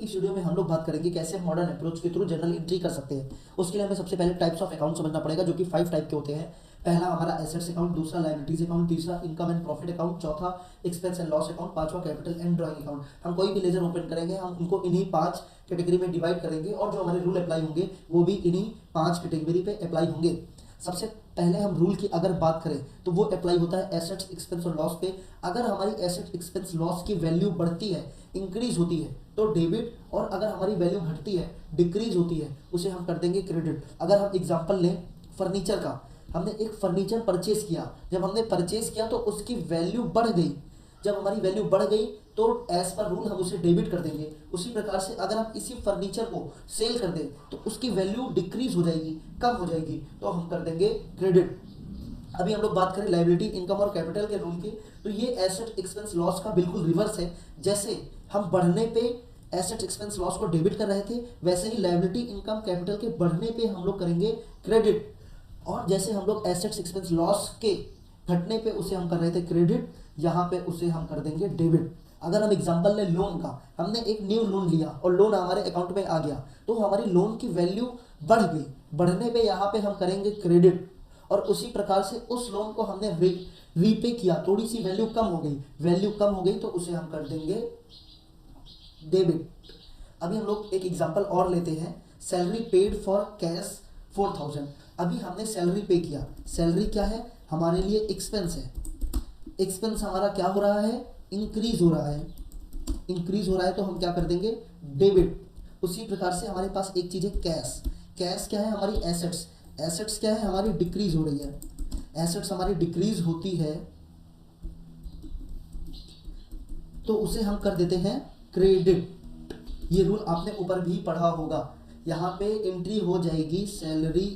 इस वीडियो में हम लोग बात करेंगे कैसे मॉडर्न अप्रोच के थ्रू जनरल एंट्री कर सकते हैं। उसके लिए हमें सबसे पहले टाइप्स ऑफ अकाउंट समझना पड़ेगा, जो कि 5 टाइप के होते हैं। पहला हमारा एसेट्स अकाउंट, दूसरा लायबिलिटीज अकाउंट, तीसरा इनकम एंड प्रॉफिट अकाउंट, चौथा एक्सपेंस एंड लॉस अकाउंट, पांचवा कैपिटल एंड ड्राइंग अकाउंट। हम कोई भी लेजर ओपन करेंगे, हम उनको इन्हीं 5 कैटेगरी में डिवाइड करेंगे और जो हमारे रूल अप्लाई होंगे वो भी इन्हीं 5 कैटेगरी पे अप्लाई होंगे। सबसे पहले हम रूल की अगर बात करें तो वो अप्लाई होता है एसेट्स एक्सपेंस और लॉस पे। अगर हमारी एसेट एक्सपेंस लॉस की वैल्यू बढ़ती है, इंक्रीज होती है तो डेबिट, और अगर हमारी वैल्यू घटती है, डिक्रीज होती है, उसे हम कर देंगे क्रेडिट। अगर हम एग्जांपल लें फर्नीचर का, हमने एक फर्नीचर परचेज किया, जब हमने परचेज किया तो उसकी वैल्यू बढ़ गई। जब हमारी वैल्यू बढ़ गई तो एज पर रूल हम उसे डेबिट कर देंगे। उसी प्रकार से अगर हम इसी फर्नीचर को सेल कर दें तो उसकी वैल्यू डिक्रीज हो जाएगी, कम हो जाएगी, तो हम कर देंगे क्रेडिट। अभी हम लोग बात करें लायबिलिटी, इनकम और कैपिटल के रूल की, तो ये एसेट एक्सपेंस लॉस का बिल्कुल रिवर्स है। जैसे हम बढ़ने पे एसेट एक्सपेंस लॉस को डेबिट कर रहे थे, वैसे ही लायबिलिटी, इनकम, कैपिटल के बढ़ने पे हम लोग करेंगे क्रेडिट। और जैसे हम लोग एसेट्स एक्सपेंस लॉस के घटने पे उसे हम कर रहे थे क्रेडिट, यहाँ पे उसे हम कर देंगे डेबिट। अगर हम एग्जांपल लें लोन का, हमने एक न्यू लोन लिया और लोन हमारे अकाउंट में आ गया, तो हमारी लोन की वैल्यू बढ़ गई, बढ़ने पे यहाँ पे हम करेंगे क्रेडिट। और उसी प्रकार से उस लोन को हमने रीपे किया, थोड़ी सी वैल्यू कम हो गई, वैल्यू कम हो गई तो उसे हम कर देंगे डेबिट। अभी हम लोग एक एग्जांपल और लेते हैं, सैलरी पेड फॉर कैश 4000। अभी हमने सैलरी पे किया, सैलरी क्या है, हमारे लिए एक्सपेंस है। एक्सपेंस हमारा क्या हो रहा है, इंक्रीज हो रहा है, इंक्रीज हो रहा है तो हम क्या कर देंगे डेबिट। उसी प्रकार से हमारे पास एक चीज है कैश। कैश क्या है, हमारी एसेट्स। एसेट्स क्या है, हमारी डिक्रीज हो रही है, एसेट्स हमारी डिक्रीज होती है तो उसे हम कर देते हैं क्रेडिट। ये रूल आपने ऊपर भी पढ़ा होगा। यहाँ पे एंट्री हो जाएगी salary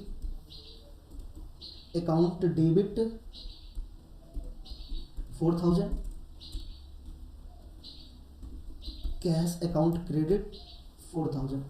account debit 4000, cash account credit 4000।